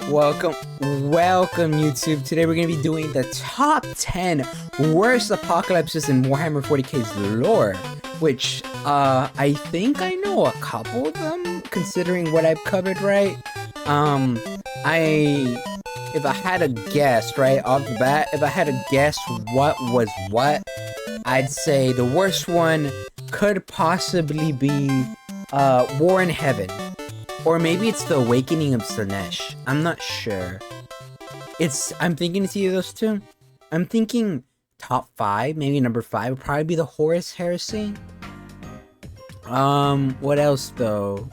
Welcome YouTube. Today we're going to be doing the top 10 worst apocalypses in Warhammer 40K's lore, which I think I know a couple of them considering what I've covered, right? If I had to guess right off the bat, if I had to guess what was what, I'd say the worst one could possibly be War in Heaven. Or maybe it's the Awakening of Slanesh. I'm not sure. I'm thinking it's either those two. I'm thinking top 5, maybe number 5 would probably be the Horus heresy. What else though?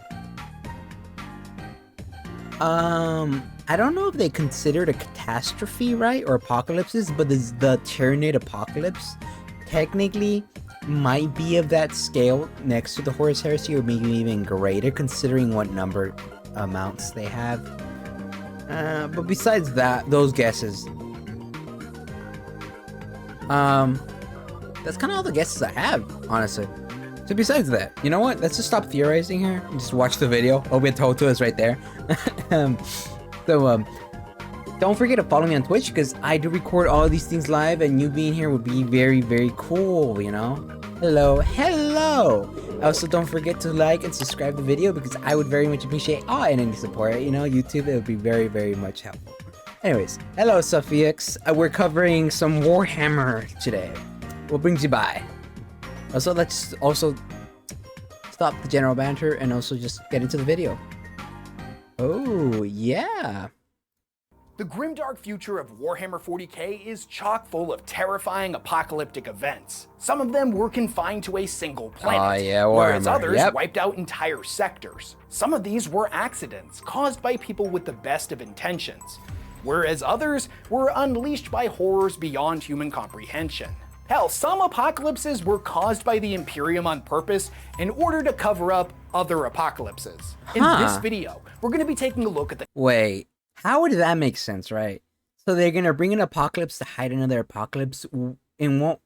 I don't know if they considered a catastrophe, right? Or apocalypses, but the Tyranid apocalypse technically might be of that scale next to the Horus heresy, or maybe even greater considering what number amounts they have. But besides that, those guesses, that's kind of all the guesses I have, honestly. So besides that, you know what? Let's just stop theorizing here and just watch the video. Oh, been told to us right there. Don't forget to follow me on Twitch, because I do record all of these things live, and you being here would be very, very cool, you know? Hello. Also, don't forget to like and subscribe the video, because I would very much appreciate all and any support, you know? YouTube, it would be very, very much helpful. Anyways, hello, Suffix. We're covering some Warhammer today. What brings you by? Also, let's also stop the general banter and also just get into the video. Oh, yeah. The grimdark future of Warhammer 40K is chock full of terrifying apocalyptic events. Some of them were confined to a single planet, whereas others wiped out entire sectors. Some of these were accidents caused by people with the best of intentions, whereas others were unleashed by horrors beyond human comprehension. Hell, some apocalypses were caused by the Imperium on purpose in order to cover up other apocalypses. In this video, we're going to be taking a look at the— Wait. How would that make sense, right? So they're gonna bring an apocalypse to hide another apocalypse, and won't.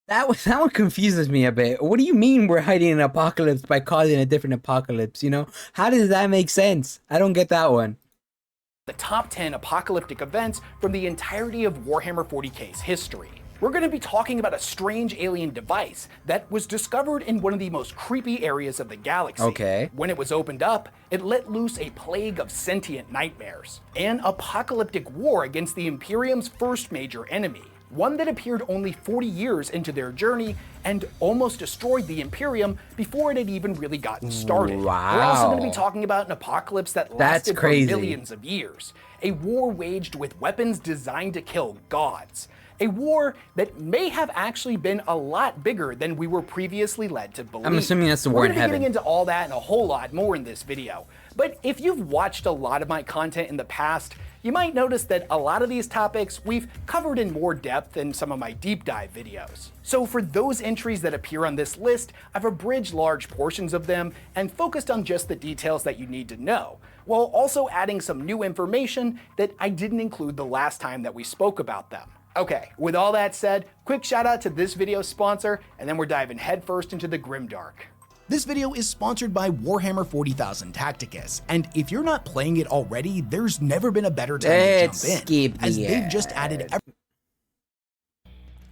That one confuses me a bit. What do you mean we're hiding an apocalypse by causing a different apocalypse? You know, how does that make sense? I don't get that one. The top 10 apocalyptic events from the entirety of Warhammer 40K's history. We're going to be talking about a strange alien device that was discovered in one of the most creepy areas of the galaxy. Okay. When it was opened up, it let loose a plague of sentient nightmares. An apocalyptic war against the Imperium's first major enemy. One that appeared only 40 years into their journey and almost destroyed the Imperium before it had even really gotten started. Wow. We're also going to be talking about an apocalypse that lasted for millions of years. A war waged with weapons designed to kill gods. A war that may have actually been a lot bigger than we were previously led to believe. I'm assuming that's the War in Heaven. We're going to be getting into all that and a whole lot more in this video. But if you've watched a lot of my content in the past, you might notice that a lot of these topics we've covered in more depth in some of my deep dive videos. So for those entries that appear on this list, I've abridged large portions of them and focused on just the details that you need to know, while also adding some new information that I didn't include the last time that we spoke about them. Okay, with all that said, quick shout out to this video's sponsor, and then we're diving headfirst into the grimdark. This video is sponsored by Warhammer 40,000 Tacticus, and if you're not playing it already, there's never been a better time to jump in, as they've just added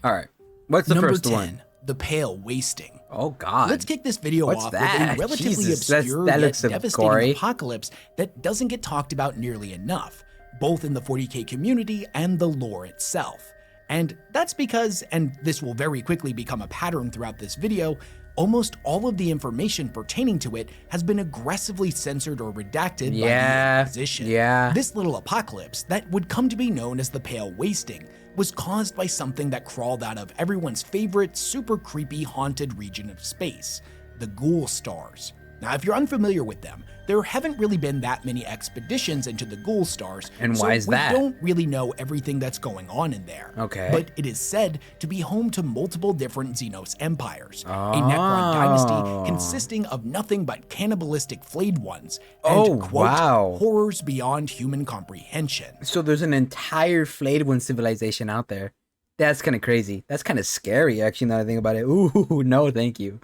Alright, what's the Number first 10, one? The Pale Wasting. Oh god. Let's kick this video off with a relatively obscure yet devastating apocalypse that doesn't get talked about nearly enough, both in the 40K community and the lore itself. And that's because, and this will very quickly become a pattern throughout this video, almost all of the information pertaining to it has been aggressively censored or redacted by the Inquisition. This little apocalypse that would come to be known as the Pale Wasting was caused by something that crawled out of everyone's favorite super creepy haunted region of space, the Ghoul Stars. Now, if you're unfamiliar with them, there haven't really been that many expeditions into the Ghoul Stars, and why is that? We don't really know everything that's going on in there. Okay. But it is said to be home to multiple different Xenos empires, a Necron dynasty consisting of nothing but cannibalistic flayed ones, and horrors beyond human comprehension. So there's an entire flayed one civilization out there. That's kind of crazy. That's kind of scary, actually, now that I think about it. Ooh, no, thank you.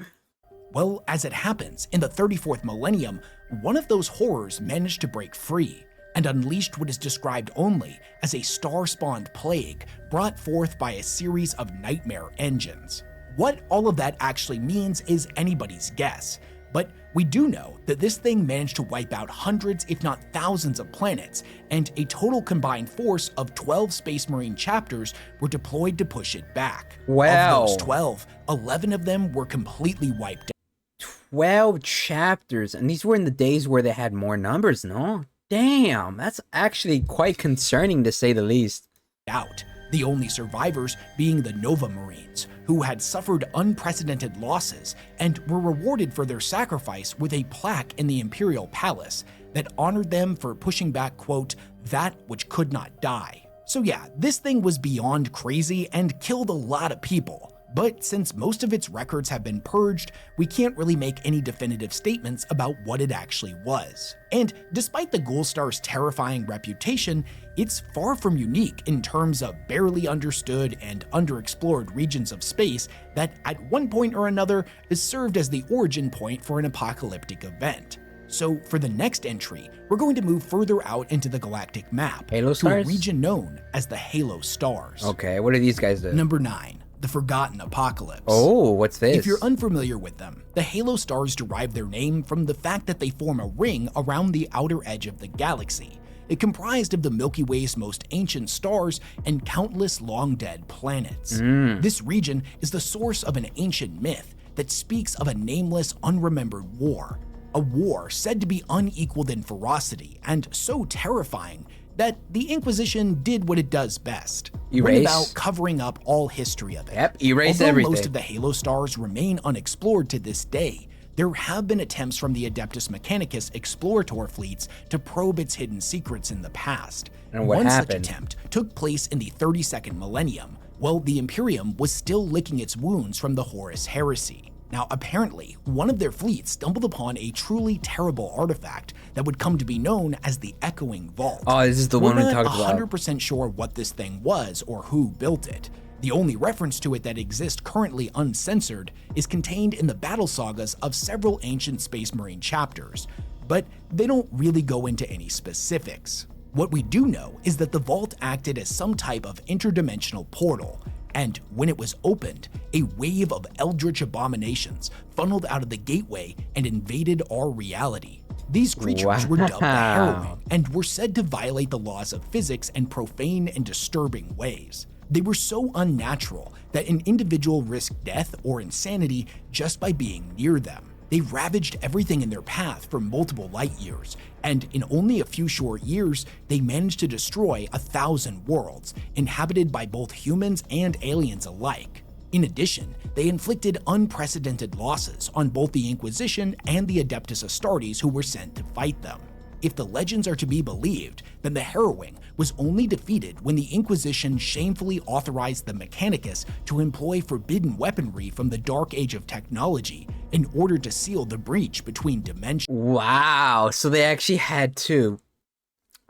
Well, as it happens, in the 34th millennium, one of those horrors managed to break free. and unleashed what is described only as a star-spawned plague brought forth by a series of nightmare engines. What all of that actually means is anybody's guess, but we do know that this thing managed to wipe out hundreds if not thousands of planets, and a total combined force of 12 Space Marine chapters were deployed to push it back. Wow. Of those 12, 11 of them were completely wiped out. 12 chapters, and these were in the days where they had more numbers, no? Damn, that's actually quite concerning to say the least. The only survivors being the Nova Marines, who had suffered unprecedented losses and were rewarded for their sacrifice with a plaque in the Imperial Palace that honored them for pushing back, quote, that which could not die. So yeah, this thing was beyond crazy and killed a lot of people. But since most of its records have been purged, we can't really make any definitive statements about what it actually was. And despite the Ghoul Star's terrifying reputation, it's far from unique in terms of barely understood and underexplored regions of space that at one point or another has served as the origin point for an apocalyptic event. So for the next entry, we're going to move further out into the galactic map Halo to a stars? region known as the Halo Stars. Okay, what do these guys do? Number 9. The Forgotten Apocalypse. Oh, what's this? If you're unfamiliar with them, the Halo Stars derive their name from the fact that they form a ring around the outer edge of the galaxy. It comprised of the Milky Way's most ancient stars and countless long-dead planets. This region is the source of an ancient myth that speaks of a nameless, unremembered war. A war said to be unequaled in ferocity and so terrifying that the Inquisition did what it does best. Went about covering up all history of it. Yep, erase Although everything. most of the Halo Stars remain unexplored to this day, there have been attempts from the Adeptus Mechanicus Explorator fleets to probe its hidden secrets in the past. And what One happened? such attempt took place in the 32nd millennium, while the Imperium was still licking its wounds from the Horus heresy. Now, apparently, one of their fleets stumbled upon a truly terrible artifact that would come to be known as the Echoing Vault. Oh, this is the one we talked about. We're not 100% sure what this thing was or who built it. The only reference to it that exists currently uncensored is contained in the battle sagas of several ancient Space Marine chapters, but they don't really go into any specifics. What we do know is that the vault acted as some type of interdimensional portal, and when it was opened, a wave of eldritch abominations funneled out of the gateway and invaded our reality. These creatures were dubbed the Harrowing and were said to violate the laws of physics in profane and disturbing ways. They were so unnatural that an individual risked death or insanity just by being near them. They ravaged everything in their path for multiple light years, and in only a few short years, they managed to destroy 1,000 worlds, inhabited by both humans and aliens alike. In addition, they inflicted unprecedented losses on both the Inquisition and the Adeptus Astartes who were sent to fight them. If the legends are to be believed, then the Harrowing was only defeated when the Inquisition shamefully authorized the Mechanicus to employ forbidden weaponry from the Dark Age of technology in order to seal the breach between dimensions. Wow, so they actually had to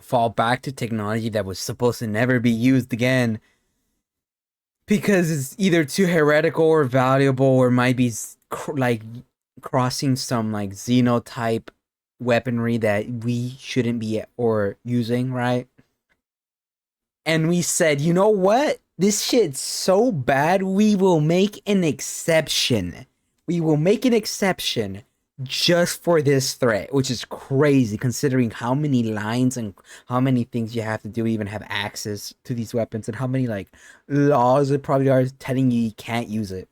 fall back to technology that was supposed to never be used again because it's either too heretical or valuable, or might be like crossing some like xenotype weaponry that we shouldn't be or using, right? And we said, you know what? This shit's so bad, we will make an exception. We will make an exception just for this threat, which is crazy considering how many lines and how many things you have to do to even have access to these weapons, and how many like laws it probably are telling you can't use it.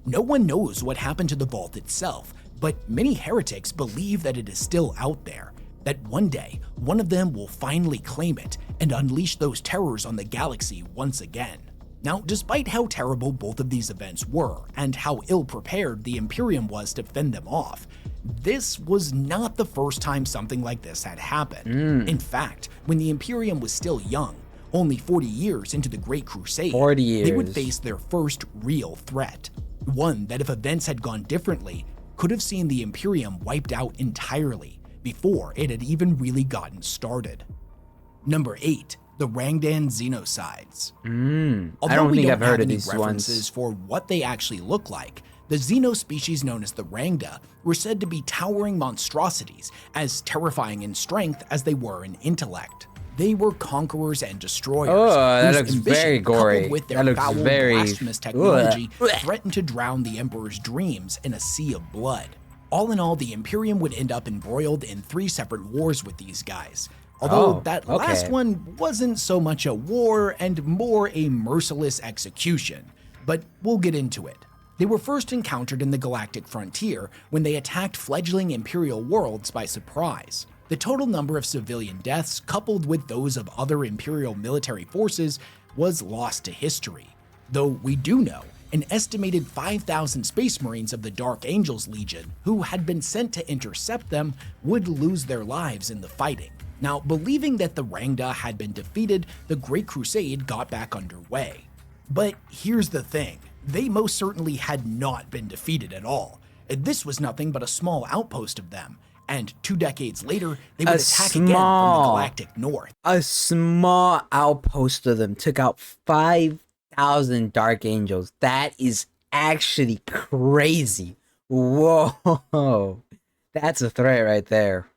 No one knows what happened to the vault itself, but many heretics believe that it is still out there, that one day, one of them will finally claim it and unleash those terrors on the galaxy once again. Now, despite how terrible both of these events were, and how ill-prepared the Imperium was to fend them off, this was not the first time something like this had happened. In fact, when the Imperium was still young, only 40 years into the Great Crusade, 40 years. They would face their first real threat. One that, if events had gone differently, could have seen the Imperium wiped out entirely before it had even really gotten started. Number 8. The Rangan Xenocides. I don't think I've heard of these references ones for what they actually look like, The xenospecies known as the Rangda were said to be towering monstrosities, as terrifying in strength as they were in intellect. They were conquerors and destroyers. Oh, that whose looks very gory. With their That looks foul, very blasphemous technology threatened to drown the Emperor's dreams in a sea of blood. All in all, the Imperium would end up embroiled in 3 separate wars with these guys. Although that last one wasn't so much a war and more a merciless execution. But we'll get into it. They were first encountered in the galactic frontier when they attacked fledgling Imperial worlds by surprise. The total number of civilian deaths, coupled with those of other Imperial military forces, was lost to history. Though we do know an estimated 5,000 Space Marines of the Dark Angels Legion, who had been sent to intercept them, would lose their lives in the fighting. Now, believing that the Rangda had been defeated, the Great Crusade got back underway. But here's the thing. They most certainly had not been defeated at all. This was nothing but a small outpost of them, and 2 decades later, they would attack again from the galactic north. A small outpost of them took out 5,000 Dark Angels. That is actually crazy. Whoa, that's a threat right there.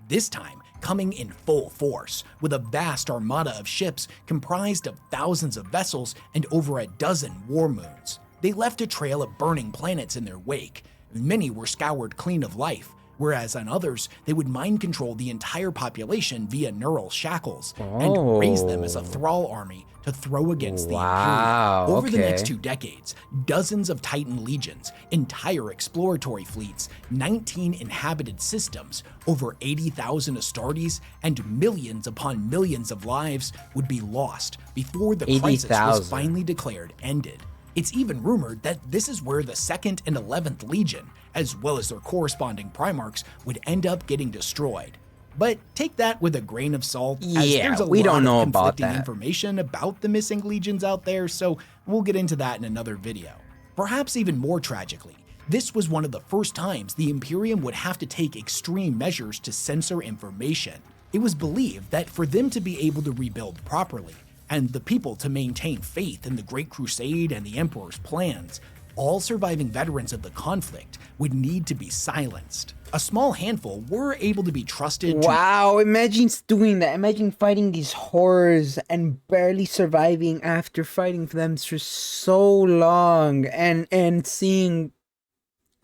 This time, coming in full force, with a vast armada of ships comprised of thousands of vessels and over a dozen war moons. They left a trail of burning planets in their wake. Many were scoured clean of life, whereas on others, they would mind control the entire population via neural shackles and raise them as a thrall army to throw against the Imperium. Over the next 2 decades, dozens of Titan legions, entire exploratory fleets, 19 inhabited systems, over 80,000 Astartes, and millions upon millions of lives would be lost before the crisis was finally declared ended. It's even rumored that this is where the 2nd and 11th Legion, as well as their corresponding Primarchs, would end up getting destroyed. But take that with a grain of salt, as there's a lot of conflicting information about the missing legions out there, so we'll get into that in another video. Perhaps even more tragically, this was one of the first times the Imperium would have to take extreme measures to censor information. It was believed that for them to be able to rebuild properly, and the people to maintain faith in the Great Crusade and the Emperor's plans, all surviving veterans of the conflict would need to be silenced. A small handful were able to be trusted Wow, imagine doing that. Imagine fighting these horrors and barely surviving after fighting for them for so long and seeing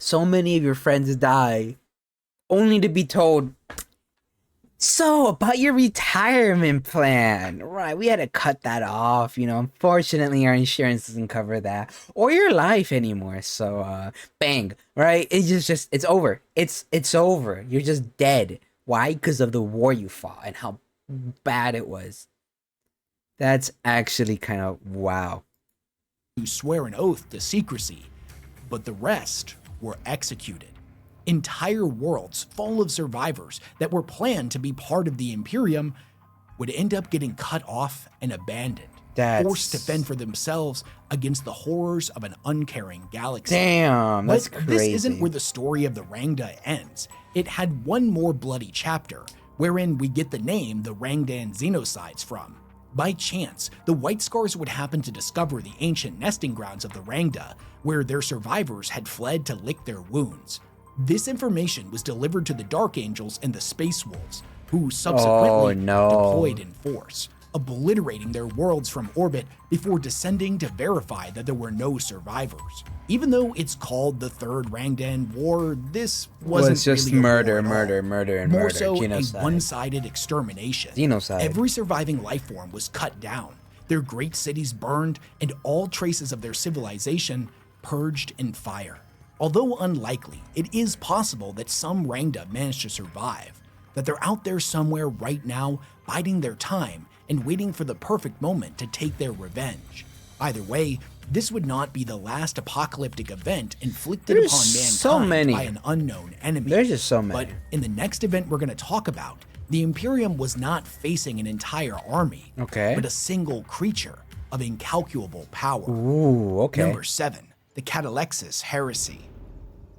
so many of your friends die, only to be told, so about your retirement plan, right? We had to cut that off, you know. Unfortunately, our insurance doesn't cover that or your life anymore. So, bang, right? It's just it's over. It's over. You're just dead. Why? Because of the war you fought and how bad it was. That's actually kind of wow. To swear an oath to secrecy, but the rest were executed. Entire worlds full of survivors that were planned to be part of the Imperium would end up getting cut off and abandoned, forced to fend for themselves against the horrors of an uncaring galaxy. Damn, that's crazy. This isn't where the story of the Rangda ends. It had one more bloody chapter, wherein we get the name the Rangan Xenocides from. By chance, the White Scars would happen to discover the ancient nesting grounds of the Rangda, where their survivors had fled to lick their wounds. This information was delivered to the Dark Angels and the Space Wolves, who subsequently deployed in force, obliterating their worlds from orbit before descending to verify that there were no survivors. Even though it's called the Third Rangdan War, this wasn't just really murder, and more so genocide. A one-sided extermination. Genocide. Every surviving life form was cut down, their great cities burned, and all traces of their civilization purged in fire. Although unlikely, it is possible that some Rangda managed to survive, that they're out there somewhere right now, biding their time and waiting for the perfect moment to take their revenge. Either way, this would not be the last apocalyptic event inflicted upon mankind by an unknown enemy. There's just so many. But in the next event we're going to talk about, the Imperium was not facing an entire army, but a single creature of incalculable power. Number 7. The Catalexis heresy.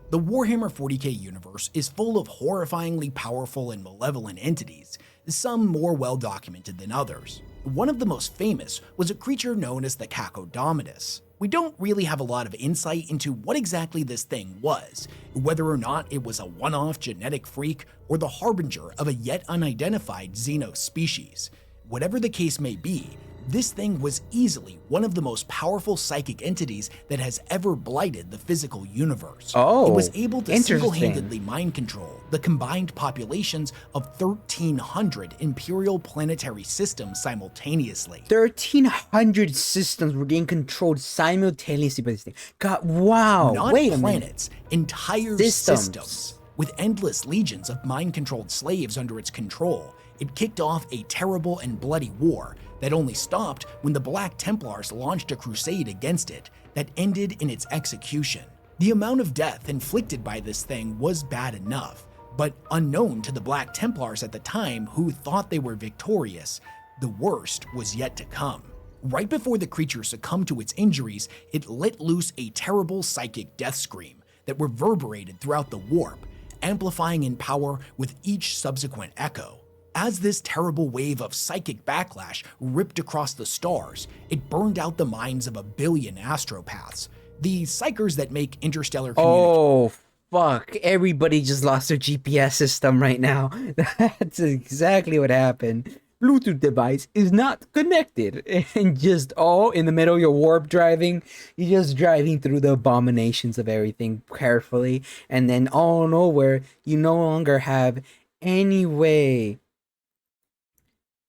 The Warhammer 40K universe is full of horrifyingly powerful and malevolent entities, some more well documented than others. One of the most famous was a creature known as the Cacodominus. we don't really have a lot of insight into what exactly this thing was, whether or not it was a one-off genetic freak or the harbinger of a yet unidentified xenos species. Whatever the case may be, this thing was easily one of the most powerful psychic entities that has ever blighted the physical universe. Oh, it was able to single-handedly mind control the combined populations of 1,300 Imperial planetary systems simultaneously. 1,300 systems were being controlled simultaneously by this thing. God, wow. Not Wait a planets, entire systems. With endless legions of mind-controlled slaves under its control, it kicked off a terrible and bloody war that only stopped when the Black Templars launched a crusade against it that ended in its execution. The amount of death inflicted by this thing was bad enough, but unknown to the Black Templars at the time, who thought they were victorious, the worst was yet to come. Right before the creature succumbed to its injuries, it let loose a terrible psychic death scream that reverberated throughout the warp, amplifying in power with each subsequent echo. As this terrible wave of psychic backlash ripped across the stars, it burned out the minds of 1 billion astropaths, the psychers that make interstellar communication. Oh, fuck. Everybody just lost their GPS system right now. That's exactly what happened. Bluetooth device is not connected. And just in the middle of your warp driving, you're just driving through the abominations of everything carefully. And then nowhere, you no longer have any way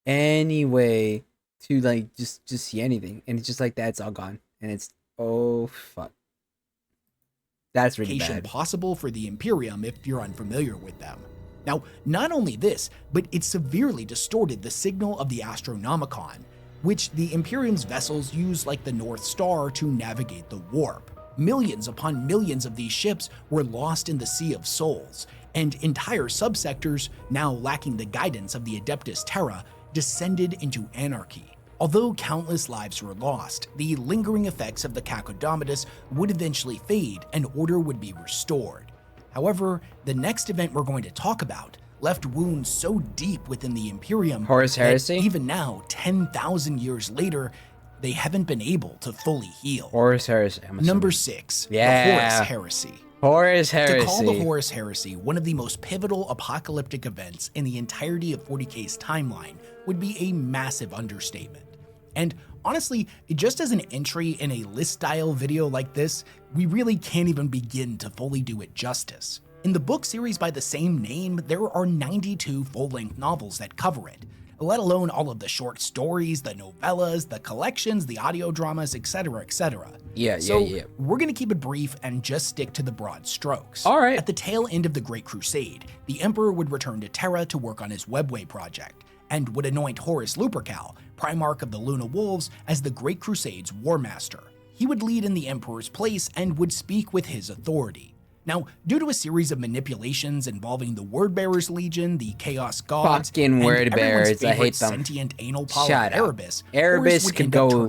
to like just see anything, and it's just like that's all gone, and it's fuck, that's really bad. Possible for the Imperium if you're unfamiliar with them. Now, not only this, but it severely distorted the signal of the Astronomicon, which the Imperium's vessels use like the North Star to navigate the warp. Millions upon millions of these ships were lost in the Sea of Souls, and entire subsectors, now lacking the guidance of the Adeptus Terra, descended into anarchy. Although countless lives were lost, the lingering effects of the Cacodomitus would eventually fade and order would be restored. However, the next event we're going to talk about left wounds so deep within the Imperium Horus heresy? that even now, 10,000 years later, they haven't been able to fully heal. Horus heresy. Number 6, the Horus heresy. Horus heresy. To call the Horus heresy one of the most pivotal apocalyptic events in the entirety of 40K's timeline would be a massive understatement. And honestly, just as an entry in a list-style video like this, we really can't even begin to fully do it justice. In the book series by the same name, there are 92 full-length novels that cover it, let alone all of the short stories, the novellas, the collections, the audio dramas, etc., etc. Yeah. We're gonna keep it brief and just stick to the broad strokes. All right. At the tail end of the Great Crusade, the Emperor would return to Terra to work on his Webway project, and would anoint Horus Lupercal, Primarch of the Luna Wolves, as the Great Crusade's War Master. He would lead in the Emperor's place and would speak with his authority. Now, due to a series of manipulations involving the Wordbearers Legion, the Chaos Gods, fucking Wordbearers, I hate them. Sentient anal polyp Shut up. Erebus, Erebus could go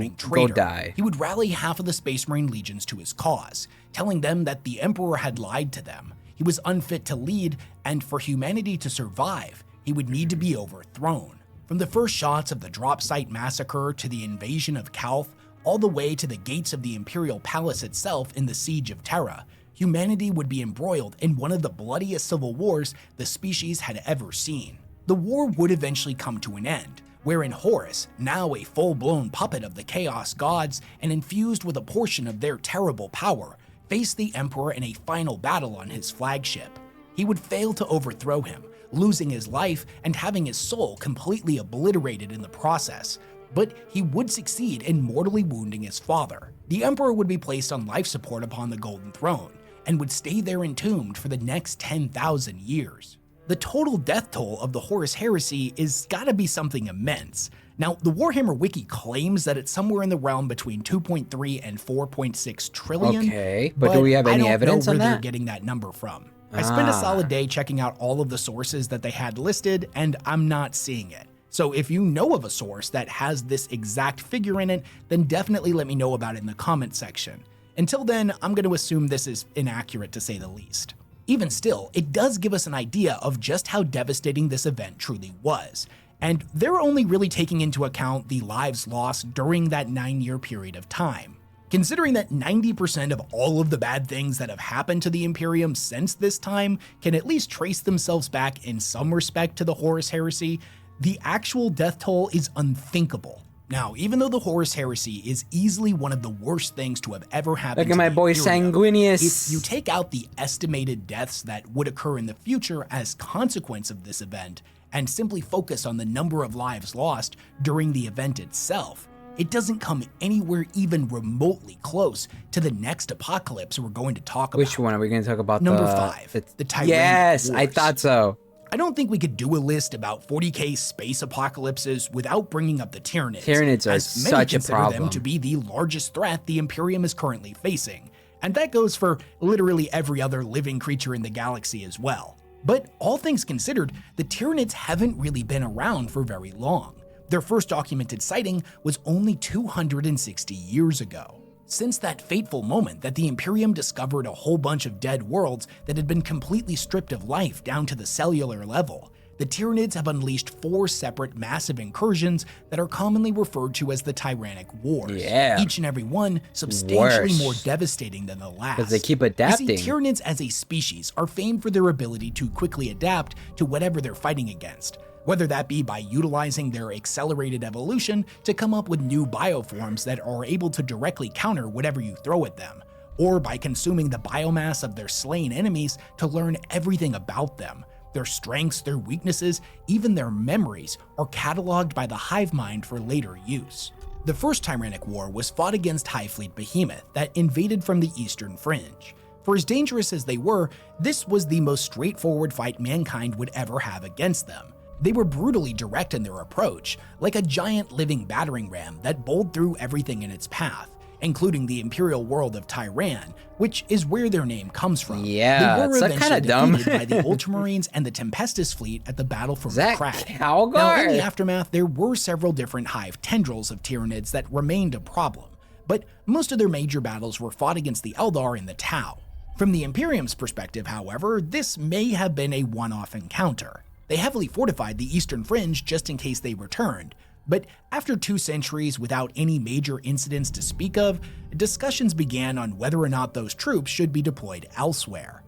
die. He would rally half of the Space Marine legions to his cause, telling them that the Emperor had lied to them. He was unfit to lead, and for humanity to survive, he would need to be overthrown. From the first shots of the Drop Site Massacre to the invasion of Calth, all the way to the gates of the Imperial Palace itself in the Siege of Terra, humanity would be embroiled in one of the bloodiest civil wars the species had ever seen. The war would eventually come to an end, wherein Horus, now a full-blown puppet of the Chaos Gods and infused with a portion of their terrible power, faced the Emperor in a final battle on his flagship. He would fail to overthrow him, losing his life and having his soul completely obliterated in the process, but he would succeed in mortally wounding his father. The Emperor would be placed on life support upon the Golden Throne, and would stay there entombed for the next 10,000 years. The total death toll of the Horus heresy is gotta be something immense. Now, the Warhammer Wiki claims that it's somewhere in the realm between 2.3 and 4.6 trillion. Okay, but do we have any evidence on that? I don't know where they're getting that number from. I spent a solid day checking out all of the sources that they had listed, and I'm not seeing it. So if you know of a source that has this exact figure in it, then definitely let me know about it in the comment section. Until then, I'm going to assume this is inaccurate to say the least. Even still, it does give us an idea of just how devastating this event truly was, and they're only really taking into account the lives lost during that 9-year period of time. Considering that 90% of all of the bad things that have happened to the Imperium since this time can at least trace themselves back in some respect to the Horus heresy, the actual death toll is unthinkable. Now, even though the Horus heresy is easily one of the worst things to have ever happened Look at my boy Sanguinius. if you take out the estimated deaths that would occur in the future as consequence of this event, and simply focus on the number of lives lost during the event itself, it doesn't come anywhere even remotely close to the next apocalypse we're going to talk about. Which one are we going to talk about? Number 5, the Tyranids. Yes, Wars. I thought so. I don't think we could do a list about 40K space apocalypses without bringing up the Tyranids. Tyranids are as many such a consider problem. them to be the largest threat the Imperium is currently facing, and that goes for literally every other living creature in the galaxy as well. But all things considered, the Tyranids haven't really been around for very long. Their first documented sighting was only 260 years ago. Since that fateful moment that the Imperium discovered a whole bunch of dead worlds that had been completely stripped of life down to the cellular level, the Tyranids have unleashed 4 separate massive incursions that are commonly referred to as the Tyrannic Wars. Yeah. Each and every one substantially more devastating than the last. Because they keep adapting. You see, Tyranids as a species are famed for their ability to quickly adapt to whatever they're fighting against, whether that be by utilizing their accelerated evolution to come up with new bioforms that are able to directly counter whatever you throw at them, or by consuming the biomass of their slain enemies to learn everything about them. Their strengths, their weaknesses, even their memories are cataloged by the hive mind for later use. The first Tyrannic War was fought against High Fleet Behemoth that invaded from the Eastern Fringe. For as dangerous as they were, this was the most straightforward fight mankind would ever have against them. They were brutally direct in their approach, like a giant living battering ram that bowled through everything in its path, including the imperial world of Tyran, which is where their name comes from. Yeah, they were it's eventually dumb. defeated by the Ultramarines and the Tempestus fleet at the Battle for Crusade. Calgar? Now, in the aftermath, there were several different hive tendrils of Tyranids that remained a problem, but most of their major battles were fought against the Eldar in the Tau. From the Imperium's perspective, however, this may have been a one-off encounter. They heavily fortified the Eastern Fringe just in case they returned, but after 2 centuries without any major incidents to speak of, discussions began on whether or not those troops should be deployed elsewhere.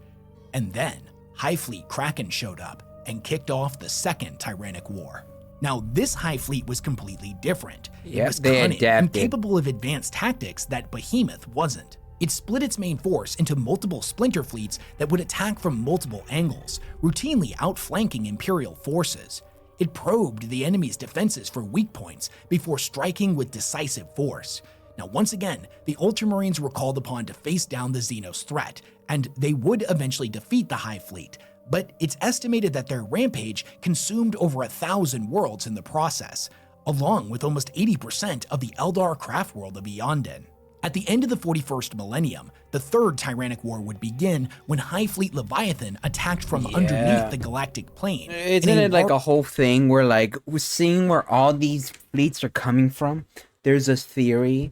And then, High Fleet Kraken showed up and kicked off the Second Tyrannic War. Now, this High Fleet was completely different. It was cunning and capable of advanced tactics that Behemoth wasn't. It split its main force into multiple splinter fleets that would attack from multiple angles, routinely outflanking Imperial forces. It probed the enemy's defenses for weak points before striking with decisive force. Now, once again, the Ultramarines were called upon to face down the Xenos threat, and they would eventually defeat the High Fleet, but it's estimated that their rampage consumed over 1,000 worlds in the process, along with almost 80% of the Eldar craft world of Eondon. At the end of the 41st millennium, the Third Tyrannic War would begin when High Fleet Leviathan attacked from underneath the galactic plane. Isn't it like a whole thing where, like, we're seeing where all these fleets are coming from? There's a theory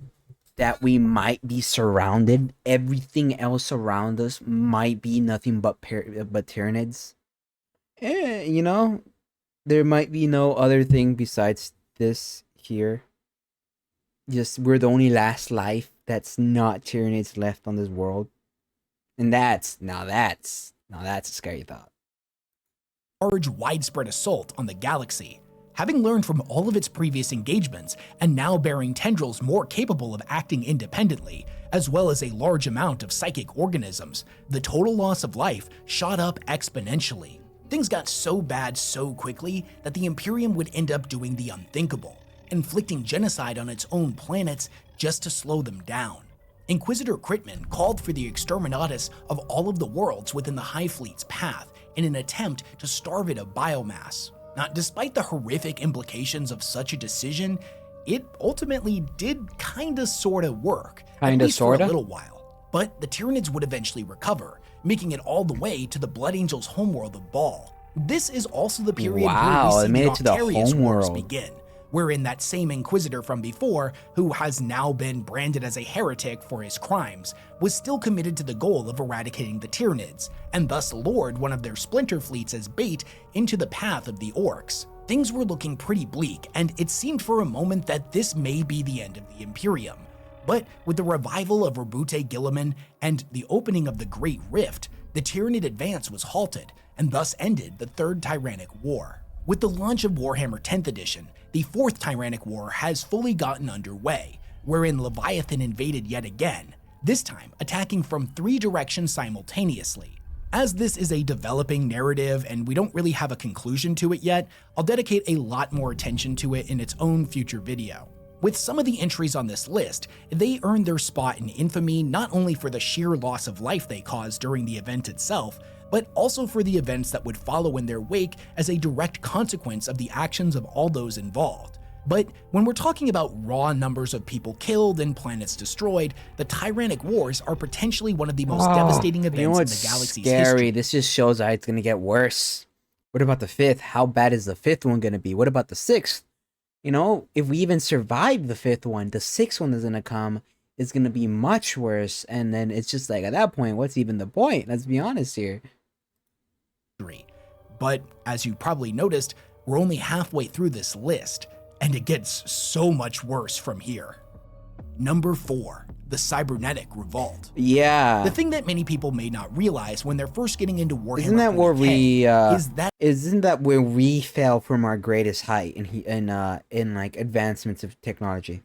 that we might be surrounded. Everything else around us might be nothing but Tyranids. You know, there might be no other thing besides this here. Just we're the only last life that's not Tyranids left on this world. And that's a scary thought. Large, widespread assault on the galaxy. Having learned from all of its previous engagements and now bearing tendrils more capable of acting independently, as well as a large amount of psychic organisms, the total loss of life shot up exponentially. Things got so bad so quickly that the Imperium would end up doing the unthinkable, inflicting genocide on its own planets just to slow them down. Inquisitor Critman called for the exterminatus of all of the worlds within the High Fleet's path in an attempt to starve it of biomass. Now, despite the horrific implications of such a decision, it ultimately did kinda sorta work, at least for a little while. But the Tyranids would eventually recover, making it all the way to the Blood Angels' homeworld of Baal. This is also the period where we see the Noctarius Wars begin, wherein that same Inquisitor from before, who has now been branded as a heretic for his crimes, was still committed to the goal of eradicating the Tyranids, and thus lured one of their splinter fleets as bait into the path of the Orcs. Things were looking pretty bleak, and it seemed for a moment that this may be the end of the Imperium. But with the revival of Rabute Gilliman and the opening of the Great Rift, the Tyranid advance was halted and thus ended the Third Tyrannic War. With the launch of Warhammer 10th edition, the Fourth Tyrannic War has fully gotten underway, wherein Leviathan invaded yet again, this time attacking from 3 directions simultaneously. As this is a developing narrative and we don't really have a conclusion to it yet, I'll dedicate a lot more attention to it in its own future video. With some of the entries on this list, they earned their spot in infamy not only for the sheer loss of life they caused during the event itself, but also for the events that would follow in their wake as a direct consequence of the actions of all those involved. But when we're talking about raw numbers of people killed and planets destroyed, the Tyrannic Wars are potentially one of the most devastating events in the galaxy's history. This just shows how it's gonna get worse. What about the 5th? How bad is the 5th one gonna be? What about the 6th? You know, if we even survive the 5th one, the 6th one is gonna come. It's gonna be much worse. And then it's just like, at that point, what's even the point? Let's be honest here. But as you probably noticed, we're only halfway through this list, and it gets so much worse from here. Number 4, the Cybernetic Revolt. Yeah. The thing that many people may not realize when they're first getting into Warhammer isn't that where 40K, isn't that where we fell from our greatest height in like advancements of technology?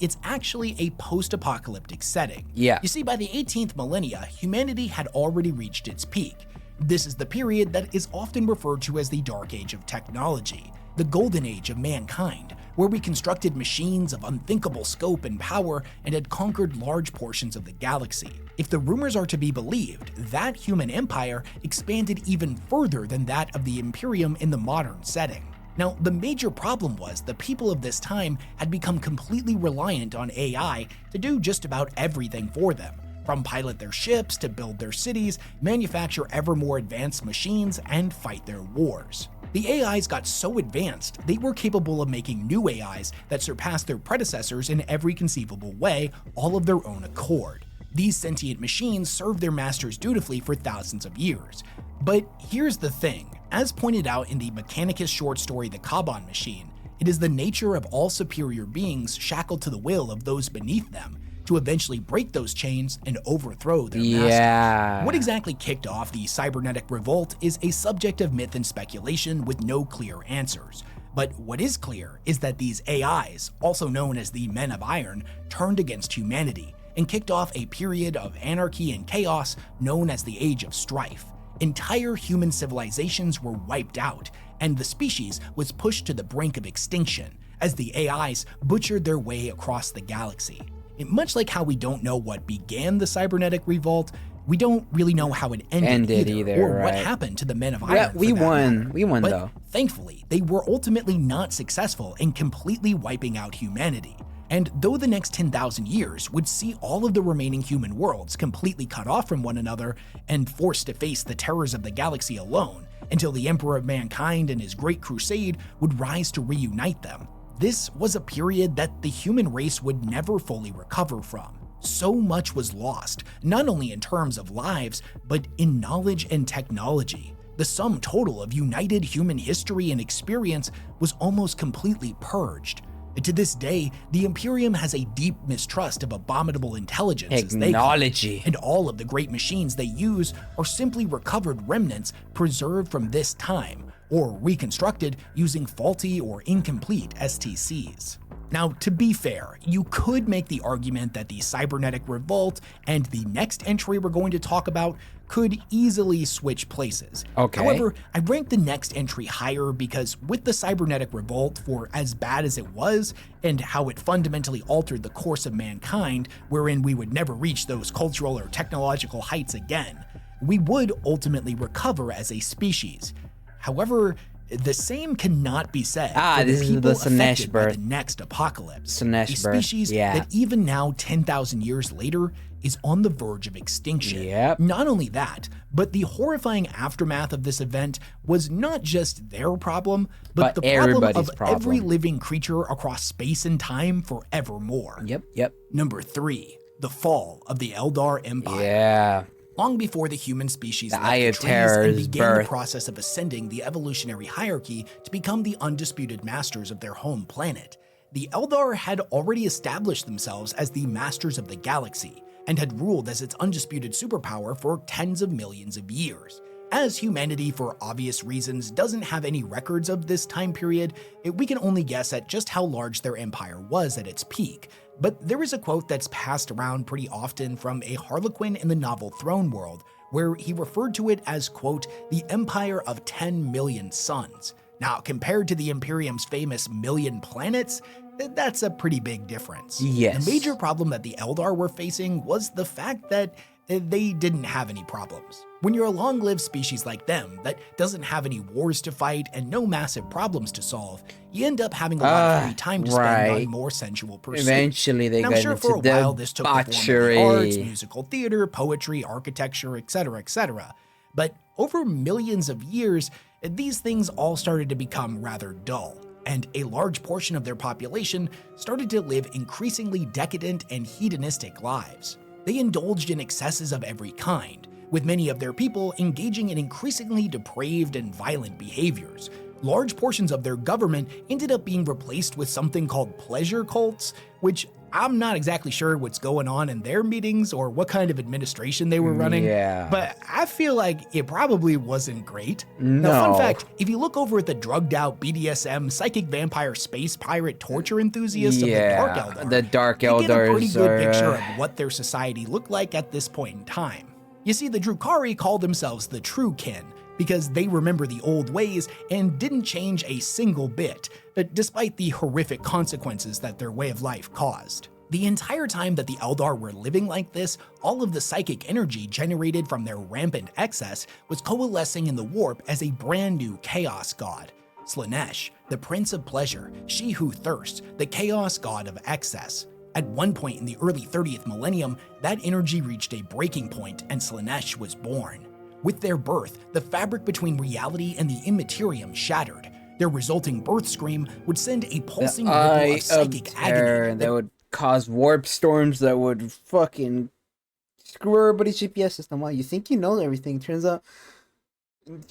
It's actually a post-apocalyptic setting. Yeah. You see, by the 18th millennia, humanity had already reached its peak. This is the period that is often referred to as the Dark Age of technology, the golden age of mankind, where we constructed machines of unthinkable scope and power and had conquered large portions of the galaxy. If the rumors are to be believed, that human empire expanded even further than that of the Imperium in the modern setting. Now, the major problem was the people of this time had become completely reliant on AI to do just about everything for them, from pilot their ships to build their cities, manufacture ever more advanced machines, and fight their wars. The AIs got so advanced, they were capable of making new AIs that surpassed their predecessors in every conceivable way, all of their own accord. These sentient machines served their masters dutifully for thousands of years. But here's the thing, as pointed out in the Mechanicus short story The Kaban Machine, it is the nature of all superior beings shackled to the will of those beneath them to eventually break those chains and overthrow their masters. What exactly kicked off the Cybernetic Revolt is a subject of myth and speculation with no clear answers. But what is clear is that these AIs, also known as the Men of Iron, turned against humanity and kicked off a period of anarchy and chaos known as the Age of Strife. Entire human civilizations were wiped out, and the species was pushed to the brink of extinction as the AIs butchered their way across the galaxy. Much like how we don't know what began the Cybernetic Revolt, we don't really know how it ended either, or what happened to the Men of Iron. Yeah, we won but though. Thankfully, they were ultimately not successful in completely wiping out humanity. And though the next 10,000 years would see all of the remaining human worlds completely cut off from one another and forced to face the terrors of the galaxy alone, until the Emperor of Mankind and his Great Crusade would rise to reunite them, this was a period that the human race would never fully recover from. So much was lost, not only in terms of lives, but in knowledge and technology. The sum total of united human history and experience was almost completely purged. To this day, the Imperium has a deep mistrust of abominable intelligence, technology, and all of the great machines they use are simply recovered remnants preserved from this time, or reconstructed using faulty or incomplete STCs. Now, to be fair, you could make the argument that the Cybernetic Revolt and the next entry we're going to talk about could easily switch places. Okay. However, I ranked the next entry higher because with the Cybernetic Revolt, for as bad as it was, and how it fundamentally altered the course of mankind, wherein we would never reach those cultural or technological heights again, we would ultimately recover as a species. However, the same cannot be said for the people affected by the next apocalypse, a species that even now 10,000 years later is on the verge of extinction. Not only that, but the horrifying aftermath of this event was not just their problem, but the problem of every living creature across space and time forevermore. Number 3, the fall of the Eldar Empire. Long before the human species left the trees and began the process of ascending the evolutionary hierarchy to become the undisputed masters of their home planet, The Eldar had already established themselves as the masters of the galaxy, and had ruled as its undisputed superpower for tens of millions of years. As humanity, for obvious reasons, doesn't have any records of this time period, we can only guess at just how large their empire was at its peak. But there is a quote that's passed around pretty often from a Harlequin in the novel Throne World, where he referred to it as, quote, the empire of 10 million suns. Now, compared to the Imperium's famous million planets, that's a pretty big difference. Yes. The major problem that the Eldar were facing was the fact that they didn't have any problems. When you're a long-lived species like them that doesn't have any wars to fight and no massive problems to solve, you end up having a lot of free time to spend on more sensual pursuits. Eventually they got sure into for a while this took the form of arts, musical theater, poetry, architecture, etc., etc. But over millions of years, these things all started to become rather dull, and a large portion of their population started to live increasingly decadent and hedonistic lives. They indulged in excesses of every kind, with many of their people engaging in increasingly depraved and violent behaviors. Large portions of their government ended up being replaced with something called pleasure cults, which I'm not exactly sure what's going on in their meetings or what kind of administration they were running, but I feel like it probably wasn't great. No. Now, fun fact, if you look over at the drugged out BDSM, psychic vampire, space pirate, torture enthusiast of the Dark Eldar, the Dark Eldar, you get a pretty good picture of what their society looked like at this point in time. You see, the Drukhari call themselves the True Kin, because they remember the old ways and didn't change a single bit, but despite the horrific consequences that their way of life caused. The entire time that the Eldar were living like this, all of the psychic energy generated from their rampant excess was coalescing in the warp as a brand new chaos god. Slaanesh, the Prince of Pleasure, she who thirsts, the chaos god of excess. At one point in the early 30th millennium, that energy reached a breaking point and Slaanesh was born. With their birth, the fabric between reality and the immaterium shattered. Their resulting birth scream would send a pulsing ripple of psychic agony that would cause warp storms that would fucking screw everybody's GPS system. Wow, you think you know everything. Turns out it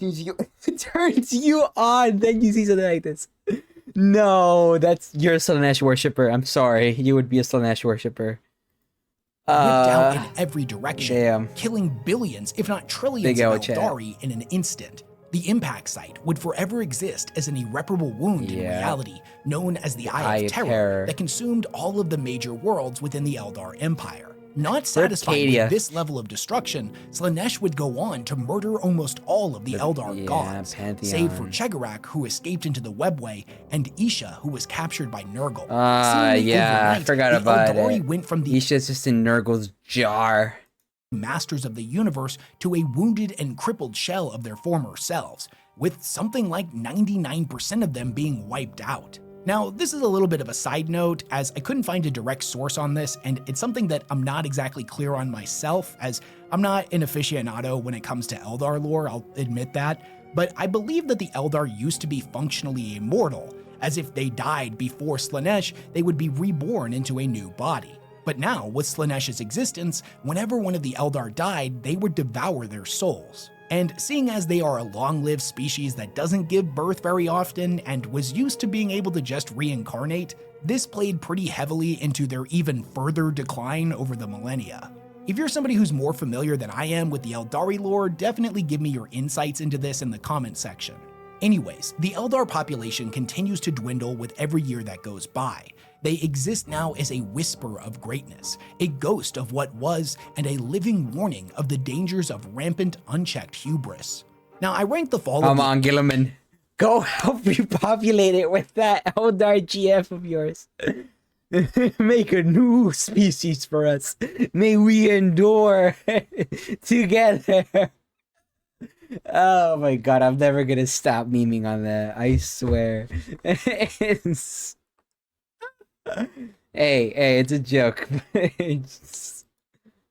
turns you on, then you see something like this. No, you're a Slaanesh worshipper. I'm sorry, you would be a Slaanesh worshipper. Whipped out in every direction, killing billions, if not trillions of Eldari in an instant. The impact site would forever exist as an irreparable wound in reality, known as the Eye of Terror, that consumed all of the major worlds within the Eldar Empire. Not satisfied with this level of destruction, Slaanesh would go on to murder almost all of the Eldar gods, save for Chegarak, who escaped into the webway, and Isha, who was captured by Nurgle. I forgot about it. Went from the Isha's just in Nurgle's jar. Masters of the universe to a wounded and crippled shell of their former selves, with something like 99% of them being wiped out. Now, this is a little bit of a side note, as I couldn't find a direct source on this, and it's something that I'm not exactly clear on myself, as I'm not an aficionado when it comes to Eldar lore, I'll admit that, but I believe that the Eldar used to be functionally immortal, as if they died before Slaanesh, they would be reborn into a new body. But now, with Slaanesh's existence, whenever one of the Eldar died, they would devour their souls. And seeing as they are a long-lived species that doesn't give birth very often and was used to being able to just reincarnate, this played pretty heavily into their even further decline over the millennia. If you're somebody who's more familiar than I am with the Eldari lore, definitely give me your insights into this in the comment section. Anyways, the Eldar population continues to dwindle with every year that goes by. They exist now as a whisper of greatness, a ghost of what was, and a living warning of the dangers of rampant, unchecked hubris. Now, I rank the following— Come on, Gilliman. Go help repopulate it with that Eldar GF of yours. Make a new species for us. May we endure together. Oh my god, I'm never gonna stop memeing on that. I swear. Hey, it's a joke. The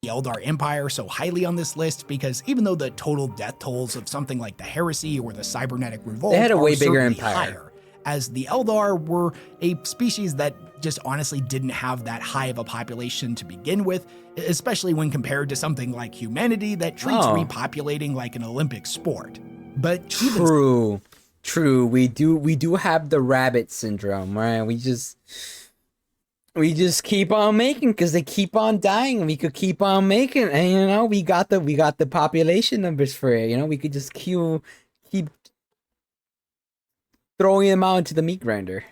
Eldar Empire so highly on this list because even though the total death tolls of something like the Heresy or the Cybernetic Revolt they had a way bigger empire, higher, as the Eldar were a species that just honestly didn't have that high of a population to begin with, especially when compared to something like humanity that treats repopulating like an Olympic sport. But true. True, we do have the rabbit syndrome, right? We just keep on making because they keep on dying. We could keep on making, and you know, we got the population numbers for it. You know, we could just keep throwing them out into the meat grinder.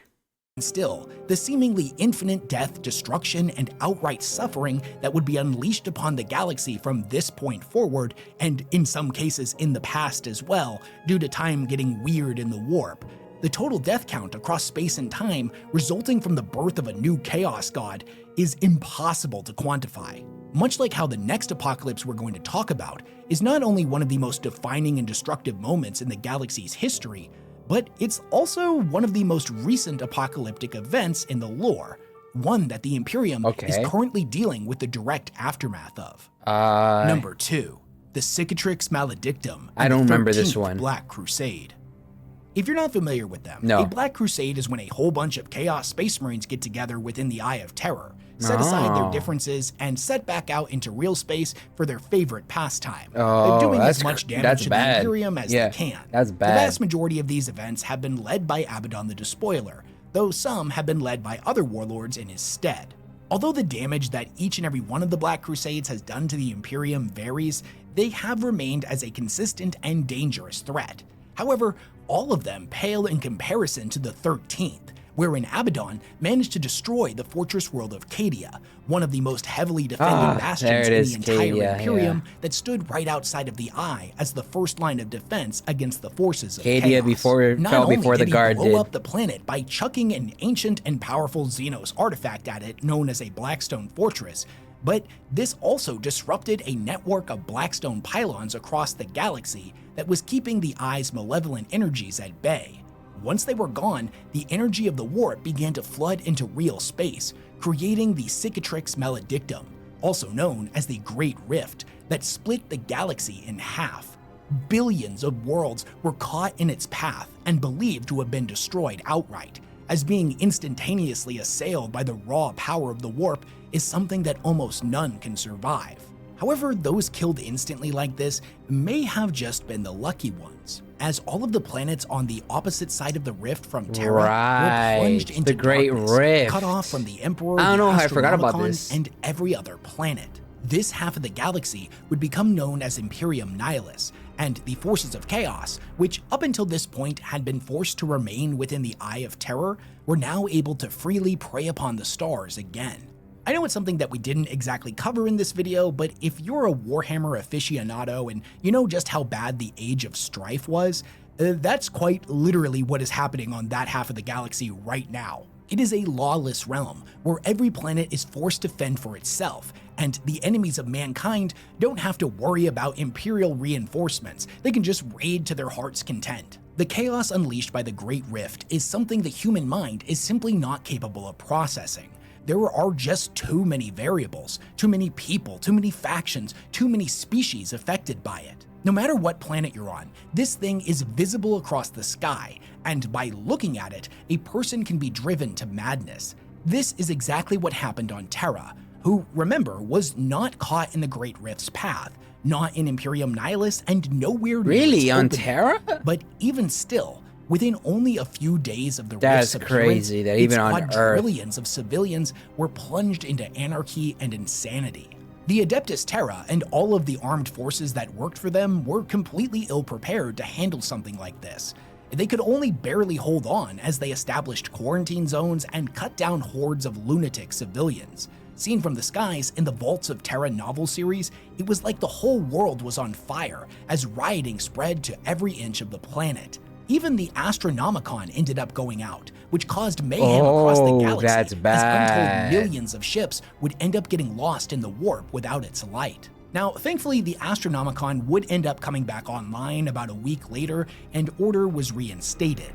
Still, the seemingly infinite death, destruction, and outright suffering that would be unleashed upon the galaxy from this point forward, and in some cases in the past as well, due to time getting weird in the warp. The total death count across space and time resulting from the birth of a new chaos god is impossible to quantify. Much like how the next apocalypse we're going to talk about is not only one of the most defining and destructive moments in the galaxy's history, but it's also one of the most recent apocalyptic events in the lore, one that the Imperium is currently dealing with the direct aftermath of. Number 2, the Cicatrix Maledictum. I don't remember this one. Black Crusade. If you're not familiar with them, a Black Crusade is when a whole bunch of Chaos Space Marines get together within the Eye of Terror, set aside their differences, and set back out into real space for their favorite pastime, doing as much damage to the Imperium as they can. That's bad. The vast majority of these events have been led by Abaddon the Despoiler, though some have been led by other warlords in his stead. Although the damage that each and every one of the Black Crusades has done to the Imperium varies, they have remained as a consistent and dangerous threat. However, all of them pale in comparison to the 13th, wherein Abaddon managed to destroy the fortress world of Cadia, one of the most heavily defended bastions in the entire Imperium that stood right outside of the Eye as the first line of defense against the forces of Cadia chaos. before the guard did he blow up the planet by chucking an ancient and powerful Xenos artifact at it known as a Blackstone Fortress, but this also disrupted a network of Blackstone pylons across the galaxy that was keeping the Eye's malevolent energies at bay. Once they were gone, the energy of the warp began to flood into real space, creating the Cicatrix Maledictum, also known as the Great Rift, that split the galaxy in half. Billions of worlds were caught in its path and believed to have been destroyed outright, as being instantaneously assailed by the raw power of the warp is something that almost none can survive. However, those killed instantly like this may have just been the lucky ones, as all of the planets on the opposite side of the rift from Terra were plunged into the Great Rift, cut off from the Emperor, I don't know how I forgot about this, and every other planet. This half of the galaxy would become known as Imperium Nihilus, and the forces of chaos, which up until this point had been forced to remain within the Eye of Terror, were now able to freely prey upon the stars again. I know it's something that we didn't exactly cover in this video, but if you're a Warhammer aficionado and you know just how bad the Age of Strife was, that's quite literally what is happening on that half of the galaxy right now. It is a lawless realm where every planet is forced to fend for itself, and the enemies of mankind don't have to worry about Imperial reinforcements. They can just raid to their heart's content. The chaos unleashed by the Great Rift is something the human mind is simply not capable of processing. There are just too many variables, too many people, too many factions, too many species affected by it. No matter what planet you're on, this thing is visible across the sky, and by looking at it, a person can be driven to madness. This is exactly what happened on Terra, who, remember, was not caught in the Great Rift's path, not in Imperium Nihilus, and nowhere near really on Terra? But even still, within only a few days of the Rift's appearance, crazy that even on Earth, quadrillions of civilians were plunged into anarchy and insanity. The Adeptus Terra and all of the armed forces that worked for them were completely ill-prepared to handle something like this. They could only barely hold on as they established quarantine zones and cut down hordes of lunatic civilians. Seen from the skies in the Vaults of Terra novel series, it was like the whole world was on fire as rioting spread to every inch of the planet. Even the Astronomicon ended up going out, which caused mayhem across the galaxy, that's bad. as untold millions of ships would end up getting lost in the warp without its light. Now, thankfully, the Astronomicon would end up coming back online about a week later, and order was reinstated.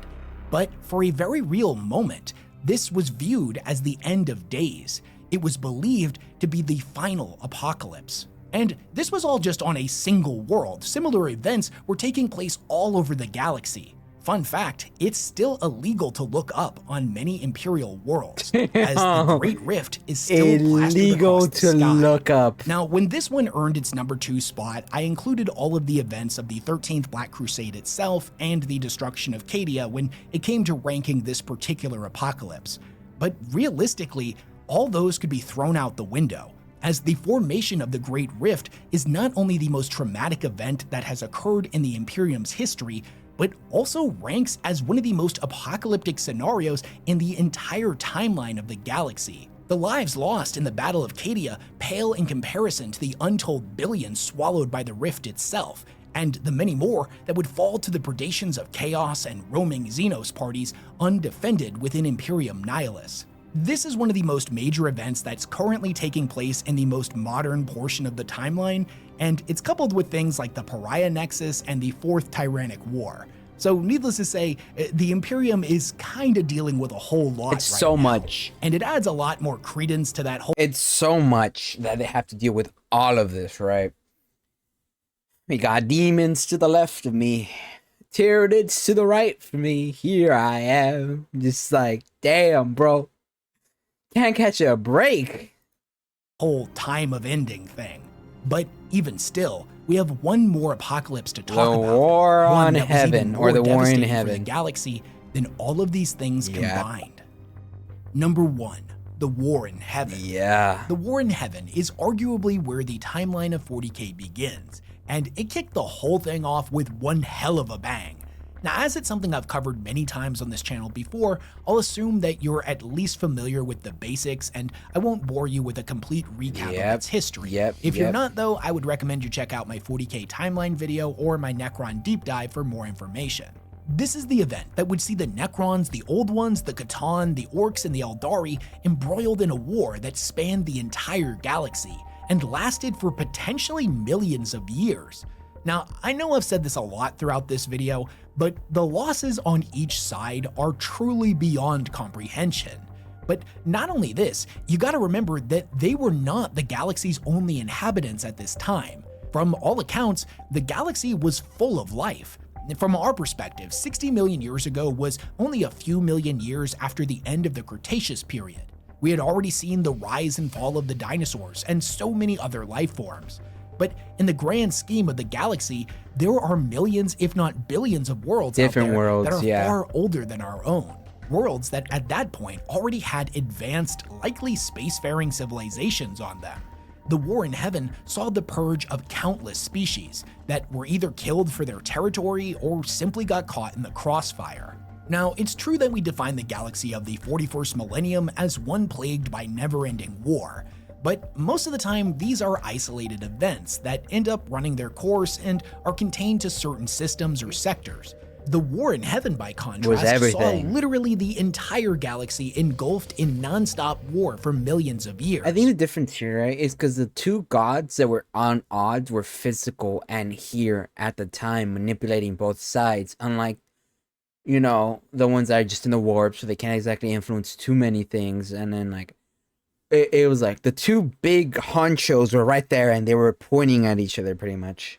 But for a very real moment, this was viewed as the end of days. It was believed to be the final apocalypse. And this was all just on a single world. Similar events were taking place all over the galaxy. fun fact, it's still illegal to look up on many Imperial worlds, as the Great Rift is still illegal to look up. Now, when this one earned its number 2 spot, I included all of the events of the 13th Black Crusade itself and the destruction of Cadia when it came to ranking this particular apocalypse. But realistically, all those could be thrown out the window, as the formation of the Great Rift is not only the most traumatic event that has occurred in the Imperium's history, but also ranks as one of the most apocalyptic scenarios in the entire timeline of the galaxy. The lives lost in the Battle of Cadia pale in comparison to the untold billions swallowed by the Rift itself, and the many more that would fall to the predations of chaos and roaming Xenos parties undefended within Imperium Nihilus. This is one of the most major events that's currently taking place in the most modern portion of the timeline, and it's coupled with things like the Pariah Nexus and the Fourth Tyrannic War. So needless to say, the Imperium is kinda dealing with a whole lot It's so much. And it adds a lot more credence to that whole— It's so much that they have to deal with all of this, right? We got demons to the left of me, Tyranids to the right of me. Here I am, just like, damn, bro. Can't catch a break. Whole time of ending thing. But even still, we have one more apocalypse to talk about. The War on Heaven, or the War in Heaven. For the galaxy than all of these things combined. Number 1, the War in Heaven. Yeah. The War in Heaven is arguably where the timeline of 40K begins, and it kicked the whole thing off with one hell of a bang. Now, as it's something I've covered many times on this channel before, I'll assume that you're at least familiar with the basics, and I won't bore you with a complete recap of its history. If you're not, though, I would recommend you check out my 40K timeline video or my Necron deep dive for more information. This is the event that would see the Necrons, the Old Ones, the Catan, the Orcs, and the Eldari embroiled in a war that spanned the entire galaxy and lasted for potentially millions of years. Now, I know I've said this a lot throughout this video, but the losses on each side are truly beyond comprehension. But not only this, you gotta remember that they were not the galaxy's only inhabitants at this time. From all accounts, the galaxy was full of life. From our perspective, 60 million years ago was only a few million years after the end of the Cretaceous period. We had already seen the rise and fall of the dinosaurs and so many other life forms. But in the grand scheme of the galaxy, there are millions, if not billions, of worlds out there that are far older than our own. Worlds that at that point already had advanced, likely spacefaring civilizations on them. The War in Heaven saw the purge of countless species that were either killed for their territory or simply got caught in the crossfire. Now, it's true that we define the galaxy of the 41st millennium as one plagued by never-ending war, but most of the time these are isolated events that end up running their course and are contained to certain systems or sectors. The War in Heaven, by contrast, saw literally the entire galaxy engulfed in non-stop war for millions of years. I think the difference here, right, is because the two gods that were on odds were physical and here at the time, manipulating both sides, unlike, you know, the ones that are just in the warp, so they can't exactly influence too many things, and then, like, it was like the two big honchos were right there and they were pointing at each other pretty much.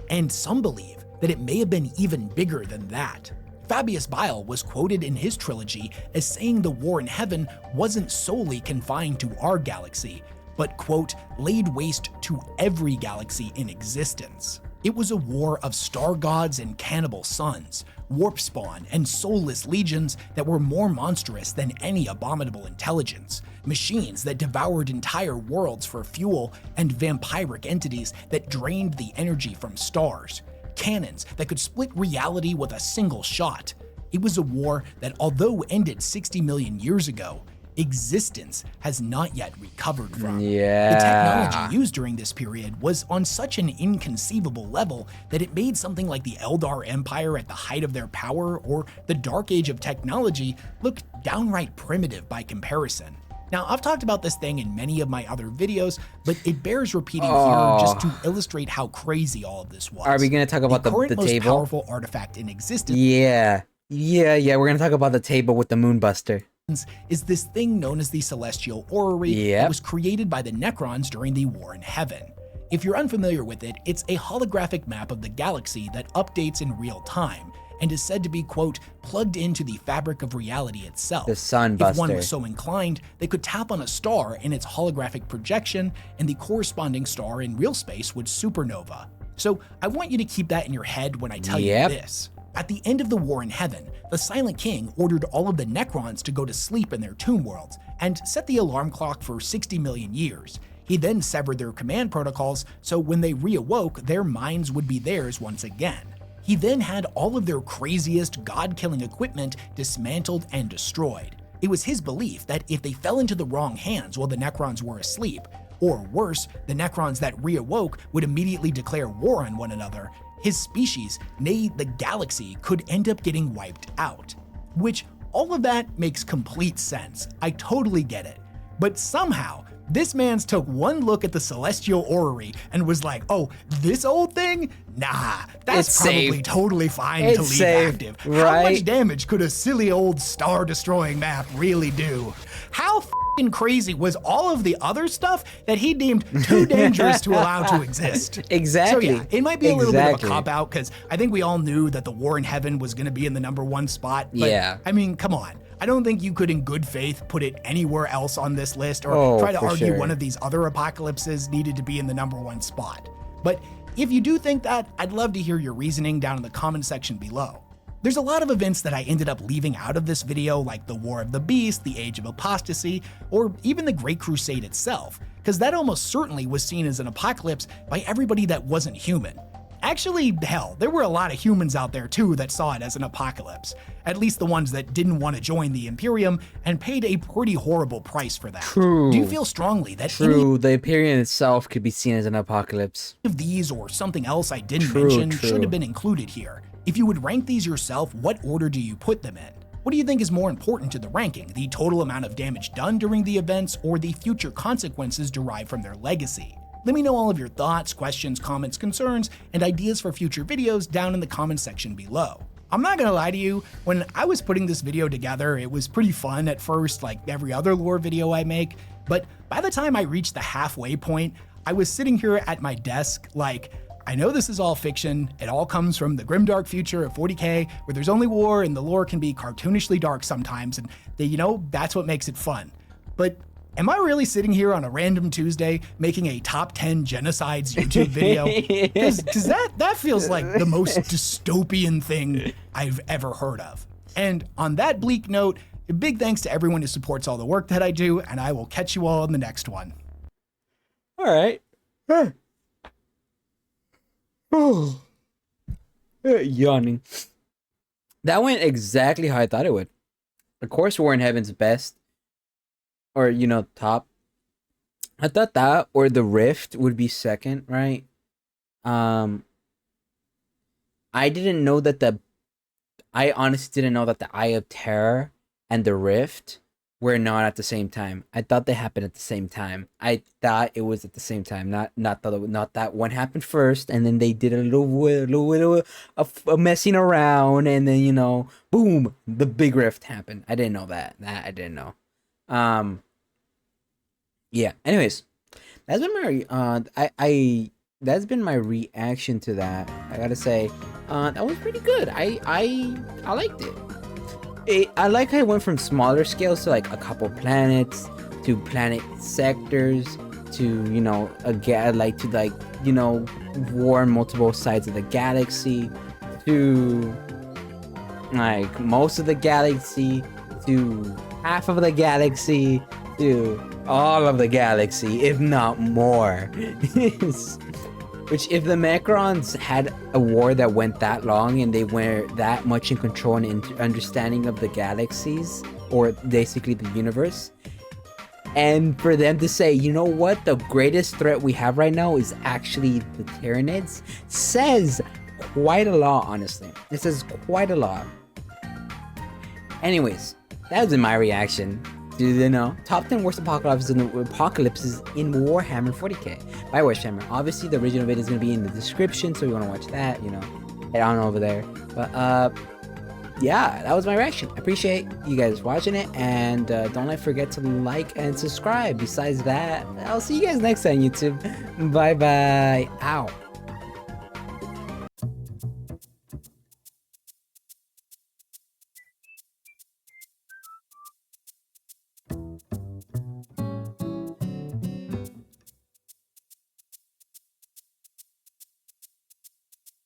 And some believe that it may have been even bigger than that. Fabius Bile was quoted in his trilogy as saying the War in Heaven wasn't solely confined to our galaxy, but, quote, laid waste to every galaxy in existence. It was a war of star gods and cannibal suns, warp spawn and soulless legions that were more monstrous than any abominable intelligence, machines that devoured entire worlds for fuel, and vampiric entities that drained the energy from stars, cannons that could split reality with a single shot. It was a war that, although ended 60 million years ago, existence has not yet recovered from. The technology used during this period was on such an inconceivable level that it made something like the Eldar Empire at the height of their power or the Dark Age of technology look downright primitive by comparison. Now, I've talked about this thing in many of my other videos, but it bears repeating here just to illustrate how crazy all of this was. Are we going to talk about the current most table? Powerful artifact in existence. Yeah, we're going to talk about the table with the Moonbuster. Is this thing known as the Celestial Orrery that was created by the Necrons during the War in Heaven. If you're unfamiliar with it, it's a holographic map of the galaxy that updates in real time, and is said to be, quote, plugged into the fabric of reality itself. The Sunbuster. If one was so inclined, they could tap on a star in its holographic projection, and the corresponding star in real space would supernova. So I want you to keep that in your head when I tell you this. At the end of the War in Heaven, the Silent King ordered all of the Necrons to go to sleep in their tomb worlds and set the alarm clock for 60 million years. He then severed their command protocols, so when they reawoke, their minds would be theirs once again. He then had all of their craziest god-killing equipment dismantled and destroyed. It was his belief that if they fell into the wrong hands while the Necrons were asleep, or worse, the Necrons that reawoke would immediately declare war on one another, his species, nay the galaxy, could end up getting wiped out. Which, all of that makes complete sense. I totally get it. But somehow, this man's took one look at the celestial orrery and was like, oh, this old thing? Nah, that's it's probably safe. Totally fine it's to leave safe, active. Right? How much damage could a silly old star-destroying map really do? How f***ing crazy was all of the other stuff that he deemed too dangerous to allow to exist? Exactly. So yeah, it might be a little bit of a cop-out, because I think we all knew that the War in Heaven was going to be in the #1 spot. But, yeah. I mean, come on. I don't think you could in good faith put it anywhere else on this list or try to argue one of these other apocalypses needed to be in the #1 spot. But if you do think that, I'd love to hear your reasoning down in the comment section below. There's a lot of events that I ended up leaving out of this video, like the War of the Beast, the Age of Apostasy, or even the Great Crusade itself, because that almost certainly was seen as an apocalypse by everybody that wasn't human. Actually, hell, there were a lot of humans out there too that saw it as an apocalypse, at least the ones that didn't want to join the Imperium and paid a pretty horrible price for that. True. Do you feel strongly that the Imperium itself could be seen as an apocalypse? Any of these or something else I didn't mention should have been included here? If you would rank these yourself, what order do you put them in? What do you think is more important to the ranking, the total amount of damage done during the events or the future consequences derived from their legacy? Let me know all of your thoughts, questions, comments, concerns, and ideas for future videos down in the comment section below. I'm not gonna lie to you, when I was putting this video together, it was pretty fun at first, like every other lore video I make, but by the time I reached the halfway point, I was sitting here at my desk like, I know this is all fiction, it all comes from the grimdark future of 40K, where there's only war and the lore can be cartoonishly dark sometimes, and that's what makes it fun. But am I really sitting here on a random Tuesday making a top 10 genocides YouTube video? Because that feels like the most dystopian thing I've ever heard of. And on that bleak note, a big thanks to everyone who supports all the work that I do, and I will catch you all in the next one. All right. Yawning. That went exactly how I thought it would. Of course, War in Heaven's best. Or, top. I thought that or the Rift would be second, right? I honestly didn't know that the Eye of Terror and the Rift were not at the same time. I thought they happened at the same time. I thought it was at the same time. Not that one happened first, and then they did a little messing around, and then boom, the big Rift happened. I didn't know that. I didn't know. Yeah. Anyways, that's been my that's been my reaction to that. I gotta say, that was pretty good. I liked it. I like how it went from smaller scales to like a couple planets, to planet sectors, to war on multiple sides of the galaxy, to like most of the galaxy, to half of the galaxy, to all of the galaxy, if not more. Which, if the Necrons had a war that went that long and they were that much in control and understanding of the galaxies, or basically the universe, and for them to say, you know what, the greatest threat we have right now is actually the Tyranids, says quite a lot, honestly. It says quite a lot. Anyways, that was my reaction to top 10 worst apocalypses in Warhammer 40K by Weshammer. Obviously, the original video is going to be in the description, so if you want to watch that, head on over there. But yeah, that was my reaction. I appreciate you guys watching it, and don't forget to like and subscribe. Besides that, I'll see you guys next time, YouTube. Bye bye. Ow.